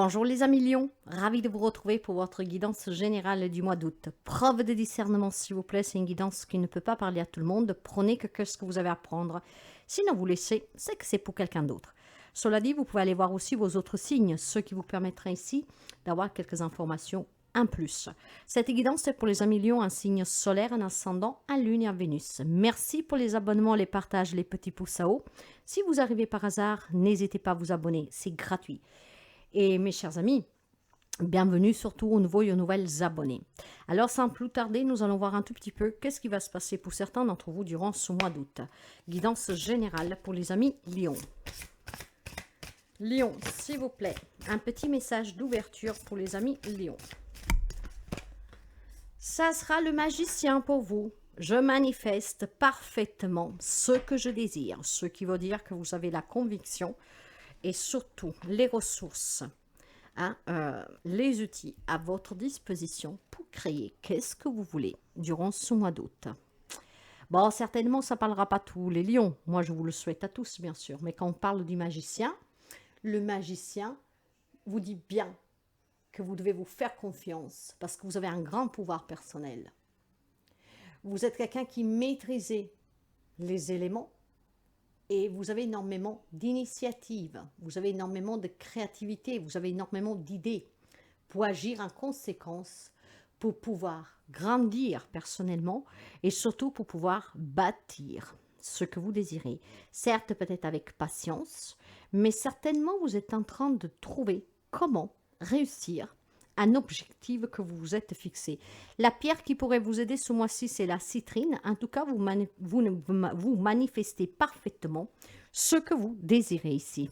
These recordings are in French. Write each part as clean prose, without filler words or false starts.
Bonjour les amis Lions, ravi de vous retrouver pour votre guidance générale du mois d'août. Preuve de discernement s'il vous plaît, c'est une guidance qui ne peut pas parler à tout le monde. Prenez que ce que vous avez à prendre. Sinon vous laissez, c'est que c'est pour quelqu'un d'autre. Cela dit, vous pouvez aller voir aussi vos autres signes, ce qui vous permettra ici d'avoir quelques informations en plus. Cette guidance est pour les amis Lions, un signe solaire, un ascendant, un lune et un Vénus. Merci pour les abonnements, les partages, les petits pouces à haut. Si vous arrivez par hasard, n'hésitez pas à vous abonner, c'est gratuit. Et mes chers amis, bienvenue surtout aux nouveaux et aux nouvelles abonnés. Alors sans plus tarder, nous allons voir un tout petit peu qu'est-ce qui va se passer pour certains d'entre vous durant ce mois d'août. Guidance générale pour les amis Lions. Lion, s'il vous plaît, un petit message d'ouverture pour les amis Lions. Ça sera le magicien pour vous. Je manifeste parfaitement ce que je désire, ce qui veut dire que vous avez la conviction et surtout les ressources, les outils à votre disposition pour créer qu'est-ce que vous voulez durant ce mois d'août. Bon, certainement, ça ne parlera pas tous les lions. Moi, je vous le souhaite à tous, bien sûr. Mais quand on parle du magicien, le magicien vous dit bien que vous devez vous faire confiance parce que vous avez un grand pouvoir personnel. Vous êtes quelqu'un qui maîtrisez les éléments et vous avez énormément d'initiatives, vous avez énormément de créativité, vous avez énormément d'idées pour agir en conséquence, pour pouvoir grandir personnellement et surtout pour pouvoir bâtir ce que vous désirez. Certes, peut-être avec patience, mais certainement vous êtes en train de trouver comment réussir un objectif que vous vous êtes fixé. La pierre qui pourrait vous aider ce mois-ci, c'est la citrine. En tout cas, vous manifestez parfaitement ce que vous désirez ici.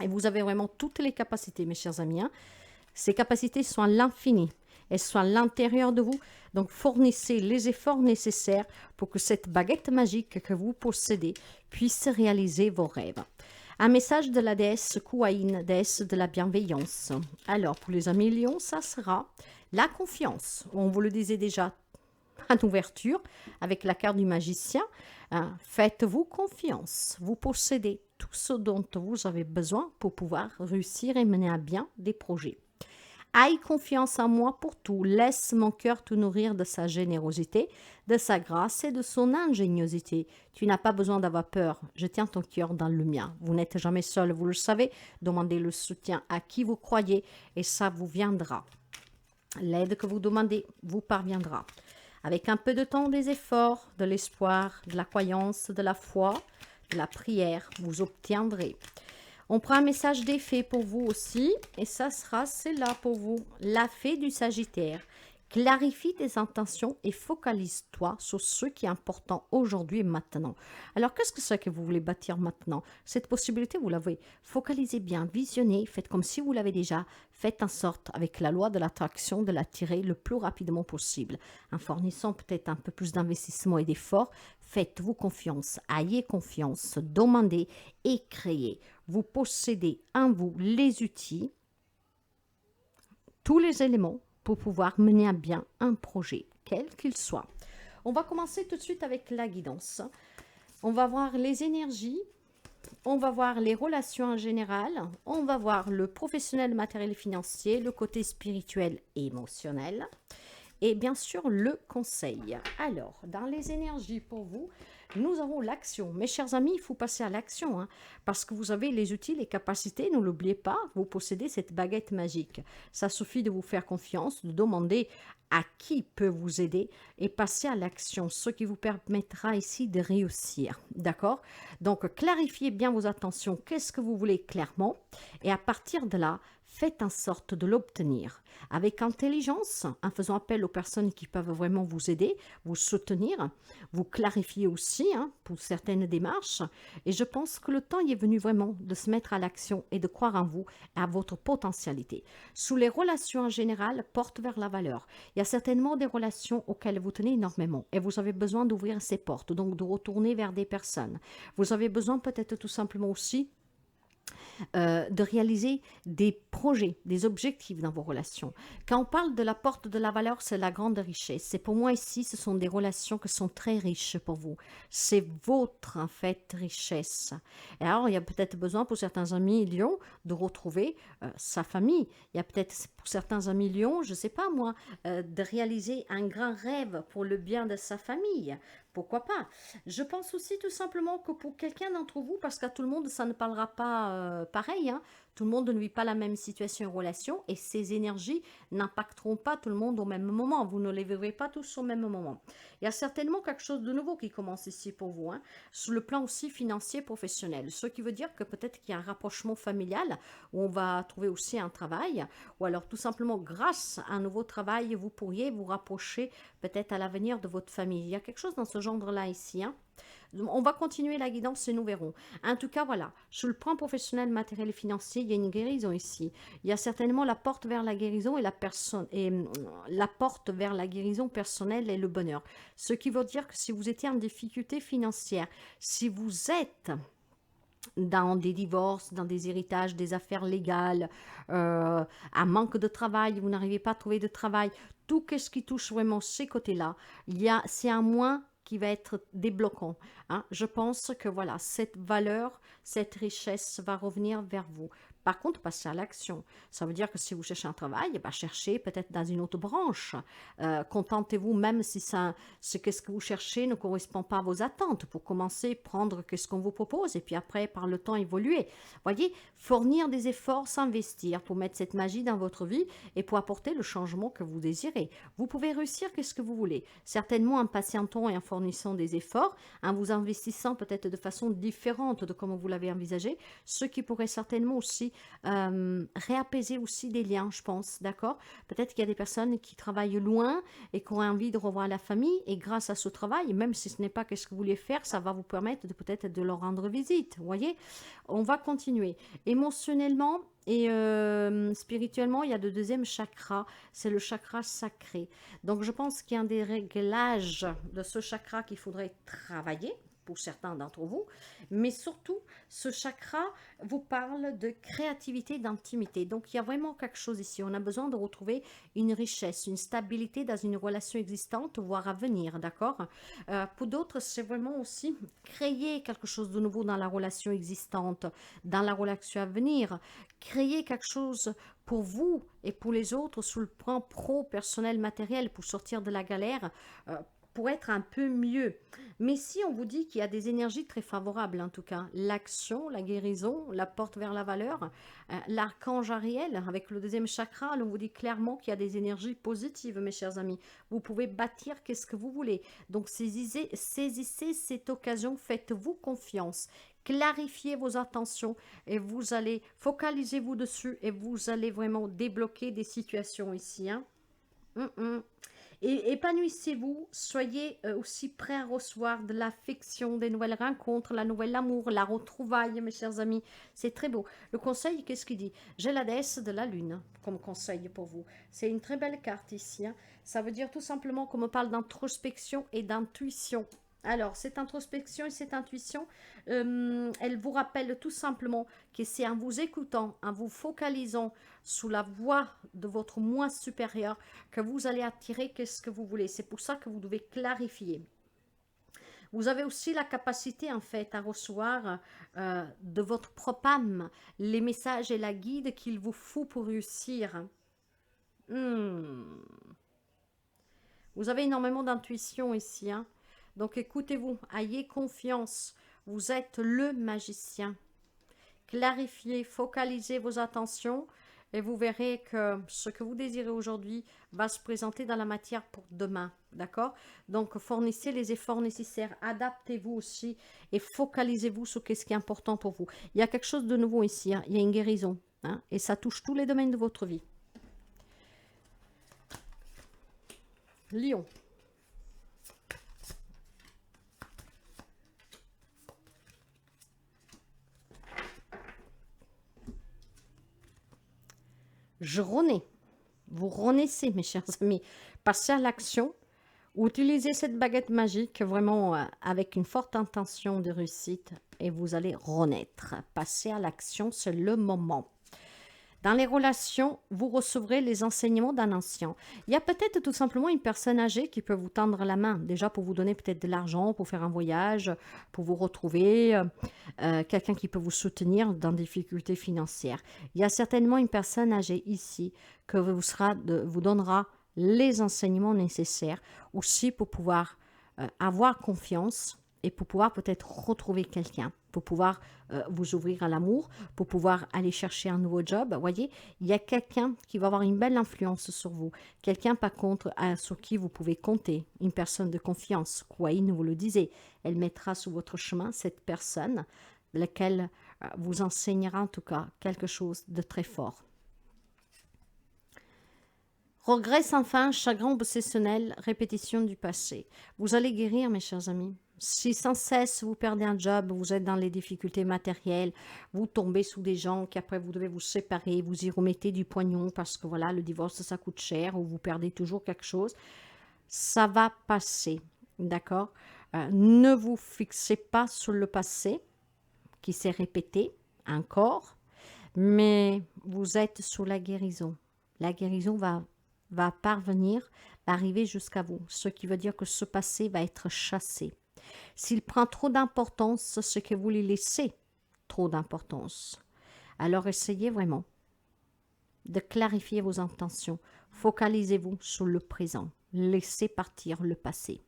Et vous avez vraiment toutes les capacités, mes chers amis. Ces capacités sont à l'infini. Elles sont à l'intérieur de vous. Donc, fournissez les efforts nécessaires pour que cette baguette magique que vous possédez puisse réaliser vos rêves. Un message de la déesse Kuaïn, déesse de la bienveillance. Alors, pour les amis Lions, ça sera la confiance. On vous le disait déjà en ouverture avec la carte du magicien. Faites-vous confiance. Vous possédez tout ce dont vous avez besoin pour pouvoir réussir et mener à bien des projets. Aie confiance en moi pour tout. Laisse mon cœur te nourrir de sa générosité, de sa grâce et de son ingéniosité. Tu n'as pas besoin d'avoir peur. Je tiens ton cœur dans le mien. Vous n'êtes jamais seul, vous le savez. Demandez le soutien à qui vous croyez et ça vous viendra. L'aide que vous demandez vous parviendra. Avec un peu de temps, des efforts, de l'espoir, de la croyance, de la foi, de la prière, vous obtiendrez. On prend un message des fées pour vous aussi, et ça sera celle-là pour vous. La fée du Sagittaire. Clarifie tes intentions et focalise-toi sur ce qui est important aujourd'hui et maintenant. Alors, qu'est-ce que c'est que vous voulez bâtir maintenant? Cette possibilité, vous l'avez. Focalisez bien, visionnez, faites comme si vous l'avez déjà. Faites en sorte, avec la loi de l'attraction, de l'attirer le plus rapidement possible. En fournissant peut-être un peu plus d'investissement et d'efforts, faites-vous confiance, ayez confiance, demandez et créez. Vous possédez en vous les outils, tous les éléments pour pouvoir mener à bien un projet, quel qu'il soit. On va commencer tout de suite avec la guidance. On va voir les énergies, on va voir les relations en général, on va voir le professionnel, matériel et financier, le côté spirituel et émotionnel, et bien sûr le conseil. Alors, dans les énergies pour vous, nous avons l'action. Mes chers amis, il faut passer à l'action, parce que vous avez les outils, les capacités, ne l'oubliez pas, vous possédez cette baguette magique. Ça suffit de vous faire confiance, de demander à qui peut vous aider et passer à l'action, ce qui vous permettra ici de réussir. D'accord? Donc, clarifiez bien vos intentions, qu'est-ce que vous voulez clairement, et à partir de là, faites en sorte de l'obtenir avec intelligence, en faisant appel aux personnes qui peuvent vraiment vous aider, vous soutenir, vous clarifier aussi pour certaines démarches. Et je pense que le temps y est venu vraiment de se mettre à l'action et de croire en vous et à votre potentialité. Sous les relations en général, porte vers la valeur. Il y a certainement des relations auxquelles vous tenez énormément et vous avez besoin d'ouvrir ces portes, donc de retourner vers des personnes. Vous avez besoin peut-être tout simplement aussi de réaliser des projets, des objectifs dans vos relations. Quand on parle de la porte de la valeur, c'est la grande richesse. Et pour moi ici, ce sont des relations qui sont très riches pour vous. C'est votre, en fait, richesse. Et alors, il y a peut-être besoin pour certains amis Lions de retrouver sa famille. Il y a peut-être pour certains amis Lions, je ne sais pas moi, de réaliser un grand rêve pour le bien de sa famille. Pourquoi pas? Je pense aussi tout simplement que pour quelqu'un d'entre vous, parce qu'à tout le monde, ça ne parlera pas pareil, hein, tout le monde ne vit pas la même situation et relation, et ces énergies n'impacteront pas tout le monde au même moment. Vous ne les verrez pas tous au même moment. Il y a certainement quelque chose de nouveau qui commence ici pour vous, hein, sur le plan aussi financier professionnel. Ce qui veut dire que peut-être qu'il y a un rapprochement familial où on va trouver aussi un travail, ou alors tout simplement grâce à un nouveau travail, vous pourriez vous rapprocher peut-être à l'avenir de votre famille. Il y a quelque chose dans ce genre-là ici, hein. On va continuer la guidance et nous verrons. En tout cas, voilà, sur le plan professionnel, matériel et financier, il y a une guérison ici. Il y a certainement la porte vers la guérison et la personne et la porte vers la guérison personnelle et le bonheur. Ce qui veut dire que si vous étiez en difficulté financière, si vous êtes dans des divorces, dans des héritages, des affaires légales, un manque de travail, vous n'arrivez pas à trouver de travail, tout ce qui touche vraiment ces côtés-là, c'est un moins qui va être débloquant, hein. Je pense que voilà, cette valeur, cette richesse va revenir vers vous. Par contre, passez à l'action. Ça veut dire que si vous cherchez un travail, eh ben, cherchez peut-être dans une autre branche. Contentez-vous même si qu'est-ce que vous cherchez ne correspond pas à vos attentes. Pour commencer, prendre ce qu'on vous propose et puis après, par le temps, évoluer. Voyez, fournir des efforts, s'investir pour mettre cette magie dans votre vie et pour apporter le changement que vous désirez. Vous pouvez réussir qu'est-ce que vous voulez. Certainement en patientant et en fournissant des efforts, en vous investissant peut-être de façon différente de comment vous l'avez envisagé, ce qui pourrait certainement aussi réapaiser aussi des liens, je pense, d'accord? Peut-être qu'il y a des personnes qui travaillent loin et qui ont envie de revoir la famille et grâce à ce travail, même si ce n'est pas ce que vous voulez faire, ça va vous permettre de peut-être de leur rendre visite, vous voyez? On va continuer. Émotionnellement et spirituellement, il y a le deuxième chakra, c'est le chakra sacré. Donc je pense qu'il y a un des réglages de ce chakra qu'il faudrait travailler pour certains d'entre vous, mais surtout, ce chakra vous parle de créativité, d'intimité. Donc, il y a vraiment quelque chose ici. On a besoin de retrouver une richesse, une stabilité dans une relation existante, voire à venir, d'accord? Pour d'autres, c'est vraiment aussi créer quelque chose de nouveau dans la relation existante, dans la relation à venir, créer quelque chose pour vous et pour les autres sur le plan pro, personnel, matériel, pour sortir de la galère, pour être un peu mieux. Mais si on vous dit qu'il y a des énergies très favorables, en tout cas, l'action, la guérison, la porte vers la valeur, l'archange Ariel, avec le deuxième chakra, on vous dit clairement qu'il y a des énergies positives, mes chers amis. Vous pouvez bâtir qu'est-ce que vous voulez. Donc, saisissez cette occasion, faites-vous confiance. Clarifiez vos intentions et vous allez, focalisez-vous dessus et vous allez vraiment débloquer des situations ici, hein. Et épanouissez-vous, soyez aussi prêts à recevoir de l'affection, des nouvelles rencontres, la nouvelle amour, la retrouvaille, mes chers amis. C'est très beau. Le conseil, qu'est-ce qu'il dit? J'ai la déesse de la lune comme conseil pour vous. C'est une très belle carte ici, hein. Ça veut dire tout simplement qu'on me parle d'introspection et d'intuition. Alors, cette introspection et cette intuition, elle vous rappelle tout simplement que c'est en vous écoutant, en vous focalisant sous la voix de votre moi supérieur que vous allez attirer qu'est-ce que vous voulez. C'est pour ça que vous devez clarifier. Vous avez aussi la capacité en fait à recevoir de votre propre âme les messages et la guide qu'il vous faut pour réussir. Hmm. Vous avez énormément d'intuition ici, hein. Donc écoutez-vous, ayez confiance. Vous êtes le magicien. Clarifiez, focalisez vos attentions et vous verrez que ce que vous désirez aujourd'hui va se présenter dans la matière pour demain. D'accord? Donc fournissez les efforts nécessaires, adaptez-vous aussi et focalisez-vous sur ce qui est important pour vous. Il y a quelque chose de nouveau ici, hein. Il y a une guérison, hein, et ça touche tous les domaines de votre vie. Lion. Je renais. Vous renaissez, mes chers amis. Passez à l'action. Utilisez cette baguette magique vraiment avec une forte intention de réussite et vous allez renaître. Passer à l'action, c'est le moment. Dans les relations, vous recevrez les enseignements d'un ancien. Il y a peut-être tout simplement une personne âgée qui peut vous tendre la main, déjà pour vous donner peut-être de l'argent, pour faire un voyage, pour vous retrouver, quelqu'un qui peut vous soutenir dans des difficultés financières. Il y a certainement une personne âgée ici que vous donnera les enseignements nécessaires aussi pour pouvoir avoir confiance et pour pouvoir peut-être retrouver quelqu'un, pour pouvoir vous ouvrir à l'amour, pour pouvoir aller chercher un nouveau job. Vous voyez, il y a quelqu'un qui va avoir une belle influence sur vous. Quelqu'un, par contre, sur qui vous pouvez compter. Une personne de confiance. Kwaïn vous le disait. Elle mettra sur votre chemin cette personne, laquelle vous enseignera en tout cas quelque chose de très fort. Regret sans fin, chagrin obsessionnel, répétition du passé. Vous allez guérir, mes chers amis. Si sans cesse vous perdez un job, vous êtes dans les difficultés matérielles, vous tombez sous des gens qu'après vous devez vous séparer, vous y remettez du poignon parce que voilà, le divorce ça coûte cher ou vous perdez toujours quelque chose, ça va passer, d'accord? Ne vous fixez pas sur le passé qui s'est répété encore, mais vous êtes sous la guérison. La guérison va parvenir, va arriver jusqu'à vous, ce qui veut dire que ce passé va être chassé. S'il prend trop d'importance, c'est que vous lui laissez trop d'importance. Alors essayez vraiment de clarifier vos intentions. Focalisez-vous sur le présent. Laissez partir le passé.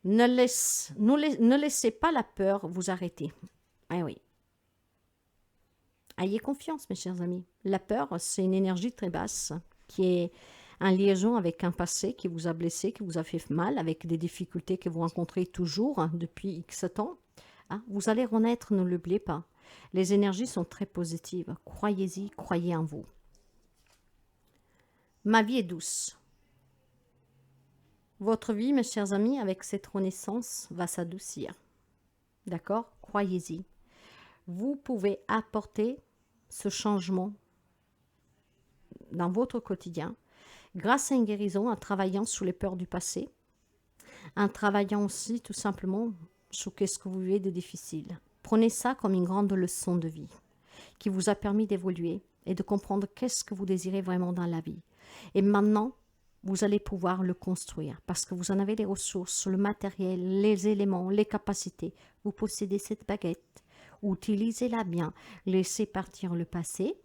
Ne laissez pas la peur vous arrêter. Ah oui. Ayez confiance, mes chers amis. La peur, c'est une énergie très basse qui est en liaison avec un passé qui vous a blessé, qui vous a fait mal, avec des difficultés que vous rencontrez toujours depuis X temps. Vous allez renaître, ne l'oubliez pas. Les énergies sont très positives. Croyez-y, croyez en vous. Ma vie est douce. Votre vie, mes chers amis, avec cette renaissance, va s'adoucir. D'accord? Croyez-y. Vous pouvez apporter ce changement dans votre quotidien grâce à une guérison, en travaillant sur les peurs du passé, en travaillant aussi tout simplement sur qu'est-ce que vous vivez de difficile. Prenez ça comme une grande leçon de vie qui vous a permis d'évoluer et de comprendre qu'est-ce que vous désirez vraiment dans la vie. Et maintenant, vous allez pouvoir le construire parce que vous en avez les ressources, le matériel, les éléments, les capacités. Vous possédez cette baguette. Utilisez-la bien. Laissez partir le passé.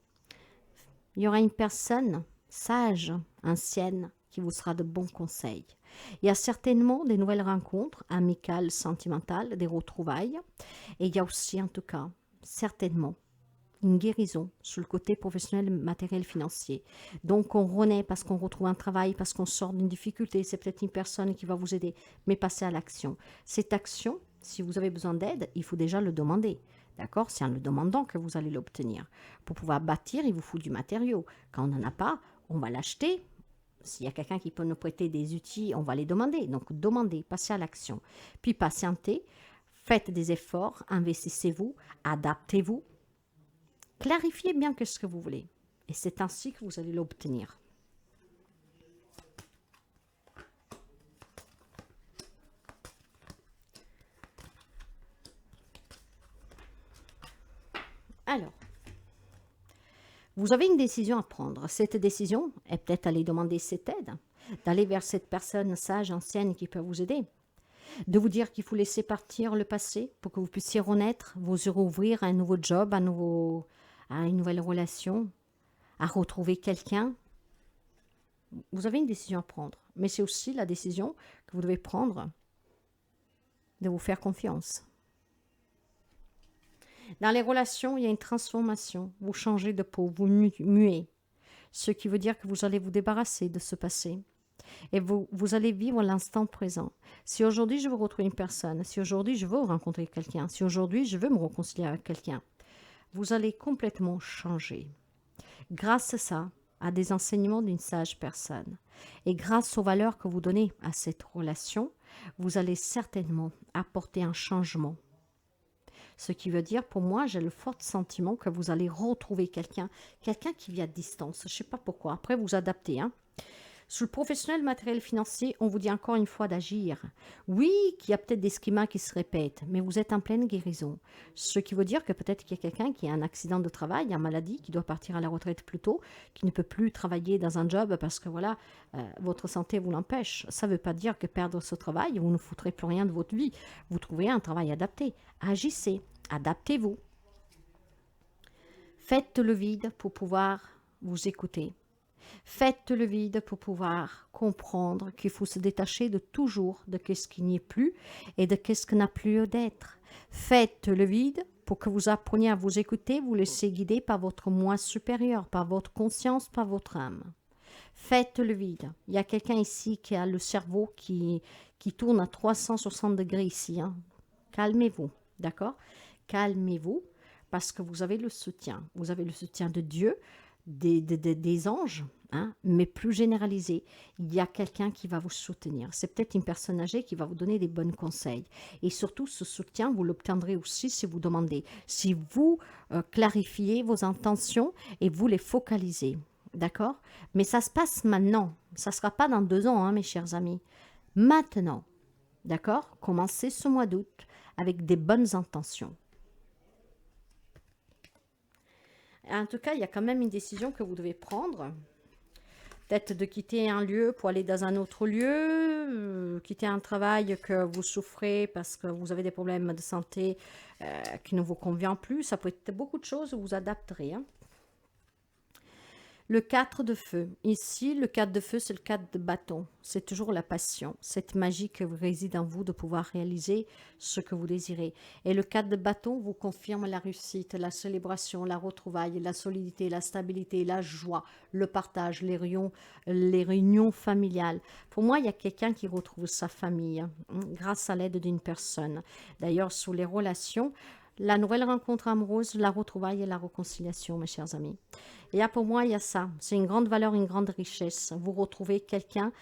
Il y aura une personne sage, ancienne, qui vous sera de bons conseils. Il y a certainement des nouvelles rencontres amicales, sentimentales, des retrouvailles. Et il y a aussi, en tout cas, certainement, une guérison sur le côté professionnel, matériel, financier. Donc, on renaît parce qu'on retrouve un travail, parce qu'on sort d'une difficulté. C'est peut-être une personne qui va vous aider, mais passez à l'action. Cette action, si vous avez besoin d'aide, il faut déjà le demander. D'accord? C'est en le demandant que vous allez l'obtenir. Pour pouvoir bâtir, il vous faut du matériau. Quand on n'en a pas, on va l'acheter. S'il y a quelqu'un qui peut nous prêter des outils, on va les demander. Donc, demandez, passez à l'action. Puis, patientez, faites des efforts, investissez-vous, adaptez-vous. Clarifiez bien ce que vous voulez. Et c'est ainsi que vous allez l'obtenir. Alors, vous avez une décision à prendre. Cette décision est peut-être d'aller demander cette aide, d'aller vers cette personne sage, ancienne qui peut vous aider, de vous dire qu'il faut laisser partir le passé pour que vous puissiez renaître, vous rouvrir à un nouveau job, à une nouvelle relation, à retrouver quelqu'un. Vous avez une décision à prendre, mais c'est aussi la décision que vous devez prendre de vous faire confiance. Dans les relations, il y a une transformation. Vous changez de peau, vous muez. Ce qui veut dire que vous allez vous débarrasser de ce passé. Et vous allez vivre l'instant présent. Si aujourd'hui je veux retrouver une personne, si aujourd'hui je veux rencontrer quelqu'un, si aujourd'hui je veux me réconcilier avec quelqu'un, vous allez complètement changer. Grâce à ça, à des enseignements d'une sage personne, et grâce aux valeurs que vous donnez à cette relation, vous allez certainement apporter un changement. Ce qui veut dire, pour moi, j'ai le fort sentiment que vous allez retrouver quelqu'un qui vit à distance. Je ne sais pas pourquoi. Après, vous adaptez. Sous le professionnel, matériel, financier, on vous dit encore une fois d'agir. Oui, qu'il y a peut-être des schémas qui se répètent, mais vous êtes en pleine guérison. Ce qui veut dire que peut-être qu'il y a quelqu'un qui a un accident de travail, une maladie, qui doit partir à la retraite plus tôt, qui ne peut plus travailler dans un job parce que voilà, votre santé vous l'empêche. Ça ne veut pas dire que perdre ce travail, vous ne foutrez plus rien de votre vie. Vous trouverez un travail adapté. Agissez, adaptez-vous. Faites le vide pour pouvoir vous écouter. Faites le vide pour pouvoir comprendre qu'il faut se détacher de toujours de ce qui n'y est plus et de ce qui n'a plus lieu d'être. Faites le vide pour que vous appreniez à vous écouter, vous laissez guider par votre moi supérieur, par votre conscience, par votre âme. Faites le vide. Il y a quelqu'un ici qui a le cerveau qui tourne à 360 degrés ici. Hein. Calmez-vous, d'accord? Calmez-vous parce que vous avez le soutien. Vous avez le soutien de Dieu, des anges, hein, mais plus généralisé, il y a quelqu'un qui va vous soutenir. C'est peut-être une personne âgée qui va vous donner des bons conseils. Et surtout, ce soutien, vous l'obtiendrez aussi si vous demandez, si vous clarifiez vos intentions et vous les focalisez. D'accord? Mais ça se passe maintenant. Ça ne sera pas dans 2 ans, hein, mes chers amis. Maintenant. D'accord? Commencez ce mois d'août avec des bonnes intentions. En tout cas, il y a quand même une décision que vous devez prendre. Peut-être de quitter un lieu pour aller dans un autre lieu, quitter un travail que vous souffrez parce que vous avez des problèmes de santé qui ne vous convient plus. Ça peut être beaucoup de choses, vous vous adapterez. Hein. Le 4 de feu. Ici, le 4 de feu, c'est le 4 de bâton. C'est toujours la passion, cette magie qui réside en vous de pouvoir réaliser ce que vous désirez. Et le 4 de bâton vous confirme la réussite, la célébration, la retrouvaille, la solidité, la stabilité, la joie, le partage, les réunions familiales. Pour moi, il y a quelqu'un qui retrouve sa famille grâce à l'aide d'une personne. D'ailleurs, sous les relations, la nouvelle rencontre amoureuse, la retrouvaille et la réconciliation, mes chers amis. Et là, pour moi, il y a ça. C'est une grande valeur, une grande richesse. Vous retrouvez quelqu'un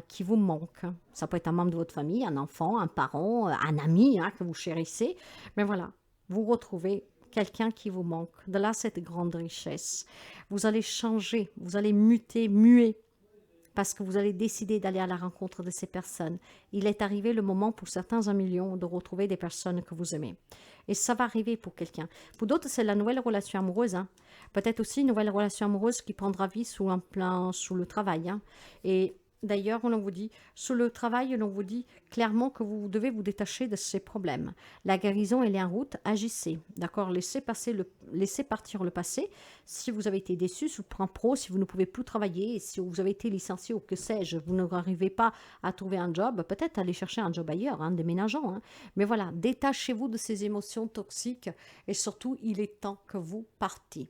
qui vous manque. Ça peut être un membre de votre famille, un enfant, un parent, un ami que vous chérissez. Mais voilà, vous retrouvez quelqu'un qui vous manque. De là, cette grande richesse. Vous allez changer, vous allez muer. Parce que vous allez décider d'aller à la rencontre de ces personnes. Il est arrivé le moment pour certains 1 million de retrouver des personnes que vous aimez. Et ça va arriver pour quelqu'un. Pour d'autres, c'est la nouvelle relation amoureuse. Hein. Peut-être aussi une nouvelle relation amoureuse qui prendra vie sous le travail. Hein. Et d'ailleurs, on vous dit, sous le travail, on vous dit clairement que vous devez vous détacher de ces problèmes. La guérison, elle est en route, agissez. D'accord? Laissez partir le passé. Si vous avez été déçu sous le plan pro, si vous ne pouvez plus travailler, si vous avez été licencié ou que sais-je, vous n'arrivez pas à trouver un job, peut-être aller chercher un job ailleurs, hein, déménageant. Hein. Mais voilà, détachez-vous de ces émotions toxiques et surtout, il est temps que vous partiez.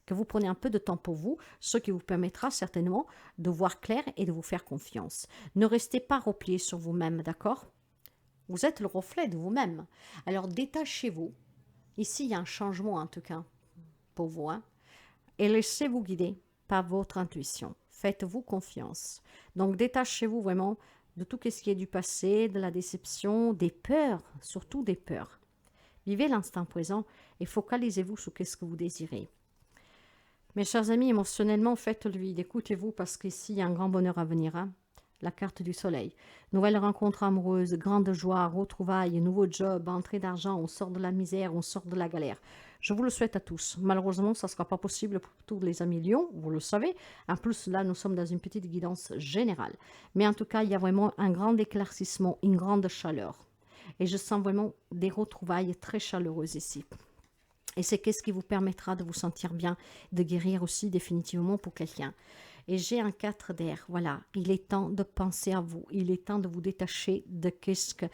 Que vous prenez un peu de temps pour vous, ce qui vous permettra certainement de voir clair et de vous faire confiance. Ne restez pas replié sur vous-même, d'accord? Vous êtes le reflet de vous-même. Alors détachez-vous. Ici, il y a un changement en tout cas pour vous. Hein? Et laissez-vous guider par votre intuition. Faites-vous confiance. Donc détachez-vous vraiment de tout ce qui est du passé, de la déception, des peurs, surtout des peurs. Vivez l'instant présent et focalisez-vous sur ce que vous désirez. Mes chers amis, émotionnellement, faites-le vide. Écoutez-vous parce qu'ici, il y a un grand bonheur à venir. Hein? La carte du soleil. Nouvelle rencontre amoureuse, grande joie, retrouvailles, nouveau job, entrée d'argent, on sort de la misère, on sort de la galère. Je vous le souhaite à tous. Malheureusement, ça ne sera pas possible pour tous les amis Lions, vous le savez. En plus, là, nous sommes dans une petite guidance générale. Mais en tout cas, il y a vraiment un grand éclaircissement, une grande chaleur. Et je sens vraiment des retrouvailles très chaleureuses ici. Et c'est ce qui vous permettra de vous sentir bien, de guérir aussi définitivement pour quelqu'un. Et j'ai un 4 d'air, voilà. Il est temps de penser à vous. Il est temps de vous détacher de ce que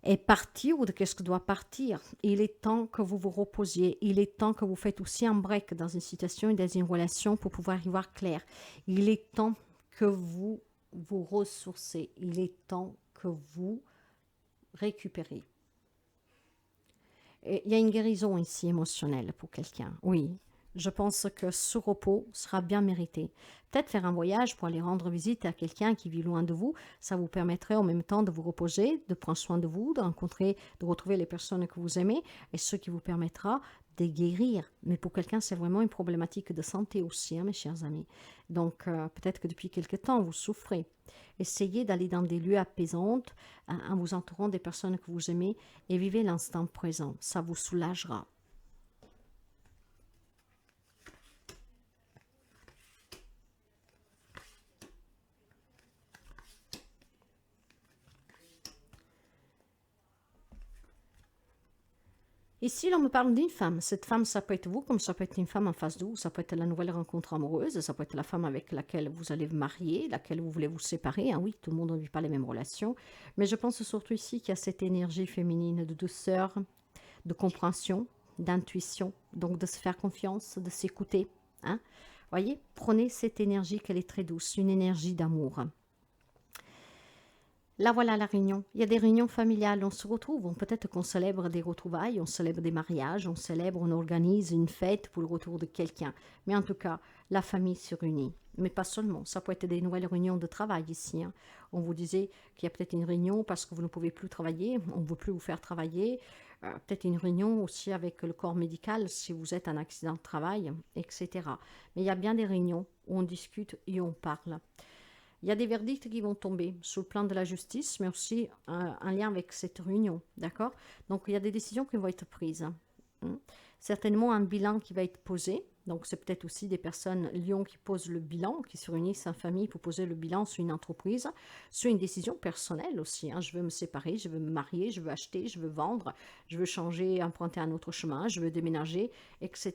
est parti ou de ce que doit partir. Il est temps que vous vous reposiez. Il est temps que vous faites aussi un break dans une situation et dans une relation pour pouvoir y voir clair. Il est temps que vous vous ressourcez. Il est temps que vous récupérez. Et il y a une guérison ici émotionnelle pour quelqu'un. Oui, je pense que ce repos sera bien mérité. Peut-être faire un voyage pour aller rendre visite à quelqu'un qui vit loin de vous, ça vous permettrait en même temps de vous reposer, de prendre soin de vous, de retrouver les personnes que vous aimez, et ce qui vous permettra de guérir. Mais pour quelqu'un, c'est vraiment une problématique de santé aussi, hein, mes chers amis. Donc, peut-être que depuis quelque temps, vous souffrez. Essayez d'aller dans des lieux apaisants, hein, en vous entourant des personnes que vous aimez, et vivez l'instant présent. Ça vous soulagera. Ici, l'on me parle d'une femme. Cette femme, ça peut être vous, comme ça peut être une femme en face de vous, ça peut être la nouvelle rencontre amoureuse, ça peut être la femme avec laquelle vous allez vous marier, laquelle vous voulez vous séparer. Hein, oui, tout le monde ne vit pas les mêmes relations. Mais je pense surtout ici qu'il y a cette énergie féminine de douceur, de compréhension, d'intuition, donc de se faire confiance, de s'écouter. Hein. Voyez, prenez cette énergie qu'elle est très douce, une énergie d'amour. Là, voilà la réunion. Il y a des réunions familiales, on se retrouve. Peut-être qu'on célèbre des retrouvailles, on célèbre des mariages, on célèbre, on organise une fête pour le retour de quelqu'un. Mais en tout cas, la famille se réunit. Mais pas seulement, ça peut être des nouvelles réunions de travail ici. Hein. On vous disait qu'il y a peut-être une réunion parce que vous ne pouvez plus travailler, on ne veut plus vous faire travailler. Peut-être une réunion aussi avec le corps médical si vous êtes un accident de travail, etc. Mais il y a bien des réunions où on discute et on parle. Il y a des verdicts qui vont tomber sur le plan de la justice, mais aussi en lien avec cette réunion, d'accord? Donc, il y a des décisions qui vont être prises. Certainement un bilan qui va être posé. Donc, c'est peut-être aussi des personnes Lyon qui posent le bilan, qui se réunissent en famille pour poser le bilan sur une entreprise, sur une décision personnelle aussi. Hein. Je veux me séparer, je veux me marier, je veux acheter, je veux vendre, je veux changer, emprunter un autre chemin, je veux déménager, etc.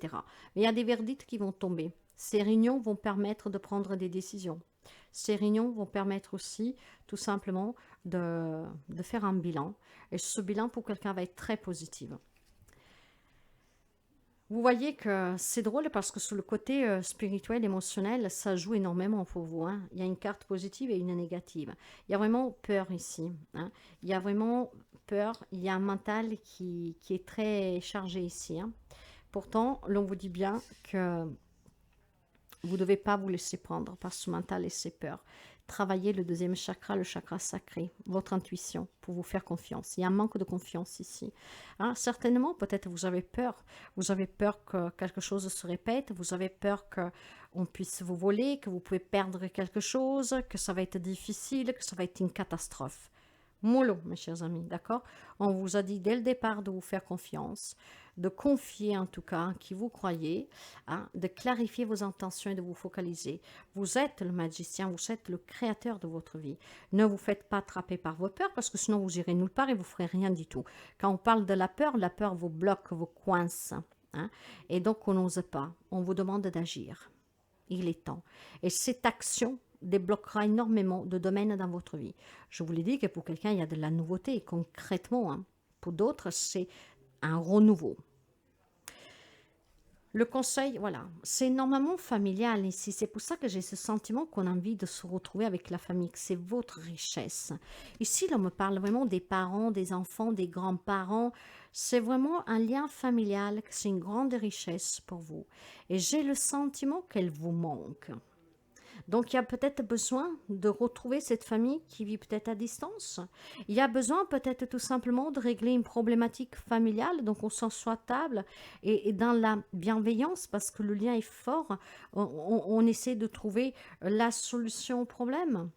Mais il y a des verdicts qui vont tomber. Ces réunions vont permettre de prendre des décisions. Ces réunions vont permettre aussi tout simplement de faire un bilan. Et ce bilan pour quelqu'un va être très positif. Vous voyez que c'est drôle parce que sur le côté spirituel, émotionnel, ça joue énormément pour vous. Hein. Il y a une carte positive et une négative. Il y a vraiment peur ici. Hein. Il y a vraiment peur. Il y a un mental qui est très chargé ici. Hein. Pourtant, l'on vous dit bien que vous ne devez pas vous laisser prendre par ce mental et ses peurs. Travaillez le deuxième chakra, le chakra sacré, votre intuition, pour vous faire confiance. Il y a un manque de confiance ici. Hein, certainement, peut-être vous avez peur. Vous avez peur que quelque chose se répète. Vous avez peur qu'on puisse vous voler, que vous pouvez perdre quelque chose, que ça va être difficile, que ça va être une catastrophe. Mollo, mes chers amis, d'accord? On vous a dit dès le départ de vous faire confiance, de confier en tout cas qui vous croyez, hein, de clarifier vos intentions et de vous focaliser. Vous êtes le magicien, vous êtes le créateur de votre vie. Ne vous faites pas attraper par vos peurs parce que sinon vous irez nulle part et vous ferez rien du tout. Quand on parle de la peur vous bloque, vous coince. Hein, et donc on n'ose pas, on vous demande d'agir. Il est temps. Et cette action débloquera énormément de domaines dans votre vie. Je vous l'ai dit que pour quelqu'un, il y a de la nouveauté, concrètement. Hein. Pour d'autres, c'est un renouveau. Le conseil, voilà, c'est normalement familial ici. C'est pour ça que j'ai ce sentiment qu'on a envie de se retrouver avec la famille, que c'est votre richesse. Ici, l'on me parle vraiment des parents, des enfants, des grands-parents. C'est vraiment un lien familial, c'est une grande richesse pour vous. Et j'ai le sentiment qu'elle vous manque. Donc, il y a peut-être besoin de retrouver cette famille qui vit peut-être à distance. Il y a besoin peut-être tout simplement de régler une problématique familiale. Donc, on s'assoit à table et dans la bienveillance, parce que le lien est fort, on essaie de trouver la solution au problème.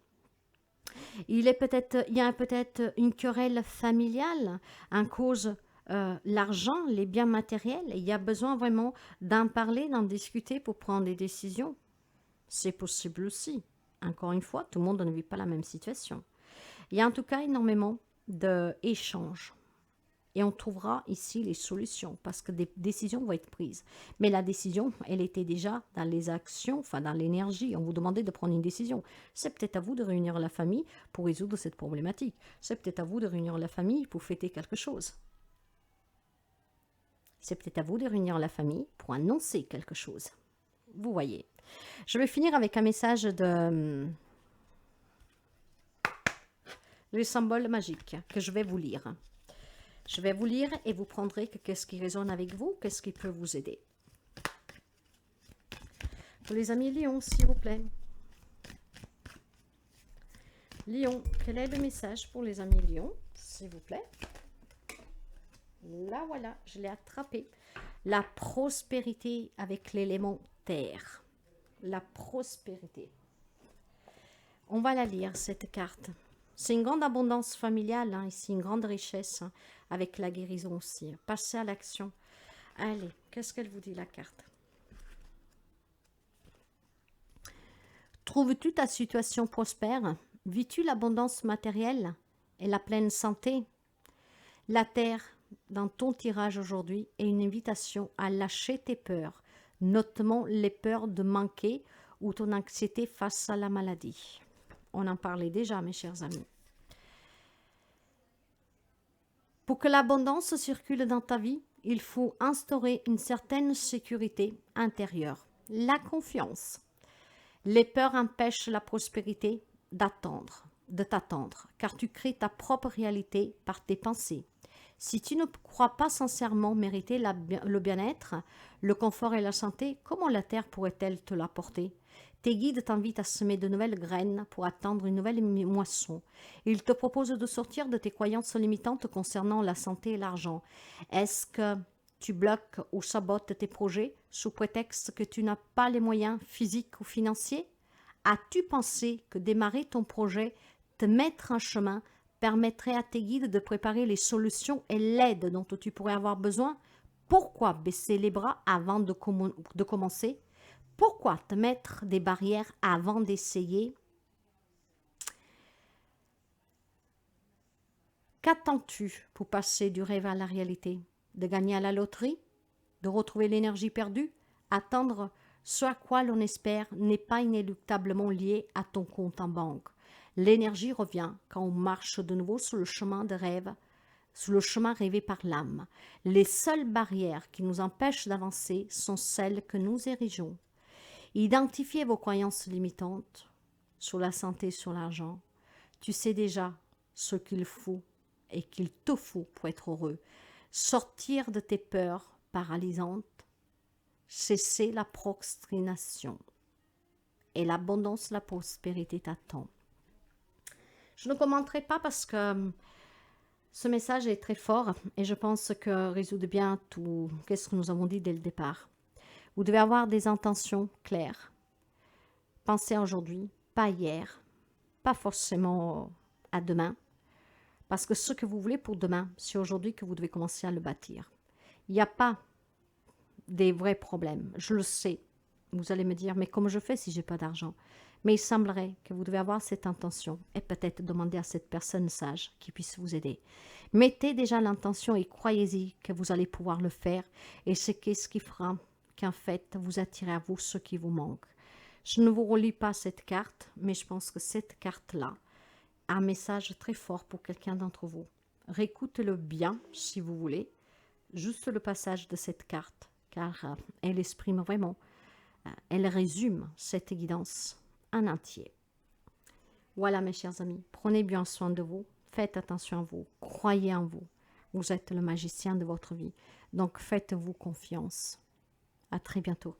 Il y a peut-être une querelle familiale en cause l'argent, les biens matériels. Il y a besoin vraiment d'en parler, d'en discuter pour prendre des décisions. C'est possible aussi. Encore une fois, tout le monde ne vit pas la même situation. Il y a en tout cas énormément d'échanges. Et on trouvera ici les solutions parce que des décisions vont être prises. Mais la décision, elle était déjà dans les actions, enfin dans l'énergie. On vous demandait de prendre une décision. C'est peut-être à vous de réunir la famille pour résoudre cette problématique. C'est peut-être à vous de réunir la famille pour fêter quelque chose. C'est peut-être à vous de réunir la famille pour annoncer quelque chose. Vous voyez. Je vais finir avec un message de le symbole magique que je vais vous lire. Je vais vous lire et vous prendrez qu'est-ce qui résonne avec vous, qu'est-ce qui peut vous aider. Pour les amis Lion, s'il vous plaît. Lion, quel est le message pour les amis Lion, s'il vous plaît? Là, voilà, je l'ai attrapé. La prospérité avec l'élément terre. La prospérité. On va la lire, cette carte. C'est une grande abondance familiale, hein, ici, une grande richesse, hein, avec la guérison aussi. Passez à l'action. Allez, qu'est-ce qu'elle vous dit, la carte? Trouves-tu ta situation prospère? Vis-tu l'abondance matérielle et la pleine santé? La terre, dans ton tirage aujourd'hui, est une invitation à lâcher tes peurs, notamment les peurs de manquer ou ton anxiété face à la maladie. On en parlait déjà, mes chers amis. Pour que l'abondance circule dans ta vie, il faut instaurer une certaine sécurité intérieure, la confiance. Les peurs empêchent la prospérité de t'attendre, car tu crées ta propre réalité par tes pensées. Si tu ne crois pas sincèrement mériter le bien-être, le confort et la santé, comment la terre pourrait-elle te l'apporter? Tes guides t'invitent à semer de nouvelles graines pour attendre une nouvelle moisson. Ils te proposent de sortir de tes croyances limitantes concernant la santé et l'argent. Est-ce que tu bloques ou sabotes tes projets sous prétexte que tu n'as pas les moyens physiques ou financiers? As-tu pensé que démarrer ton projet, te mettre en chemin, permettrait à tes guides de préparer les solutions et l'aide dont tu pourrais avoir besoin? Pourquoi baisser les bras avant de commencer? Pourquoi te mettre des barrières avant d'essayer? Qu'attends-tu pour passer du rêve à la réalité? De gagner à la loterie? De retrouver l'énergie perdue? Attendre ce à quoi l'on espère n'est pas inéluctablement lié à ton compte en banque. L'énergie revient quand on marche de nouveau sur le chemin de rêve, sur le chemin rêvé par l'âme. Les seules barrières qui nous empêchent d'avancer sont celles que nous érigeons. Identifiez vos croyances limitantes sur la santé, sur l'argent. Tu sais déjà ce qu'il faut et qu'il te faut pour être heureux. Sortir de tes peurs paralysantes, cesser la procrastination et l'abondance, la prospérité t'attend. Je ne commenterai pas parce que ce message est très fort et je pense que résout bien tout ce que nous avons dit dès le départ. Vous devez avoir des intentions claires. Pensez à aujourd'hui, pas hier, pas forcément à demain. Parce que ce que vous voulez pour demain, c'est aujourd'hui que vous devez commencer à le bâtir. Il n'y a pas des vrais problèmes, je le sais. Vous allez me dire, mais comment je fais si je n'ai pas d'argent? Mais il semblerait que vous devez avoir cette intention et peut-être demander à cette personne sage qui puisse vous aider. Mettez déjà l'intention et croyez-y que vous allez pouvoir le faire et c'est ce qui fera qu'en fait vous attirez à vous ce qui vous manque. Je ne vous relis pas cette carte, mais je pense que cette carte-là a un message très fort pour quelqu'un d'entre vous. Réécoutez-le bien si vous voulez, juste le passage de cette carte, car elle exprime vraiment, elle résume cette guidance en entier. Voilà mes chers amis, prenez bien soin de vous, faites attention à vous, croyez en vous. Vous êtes le magicien de votre vie, donc faites-vous confiance. À très bientôt.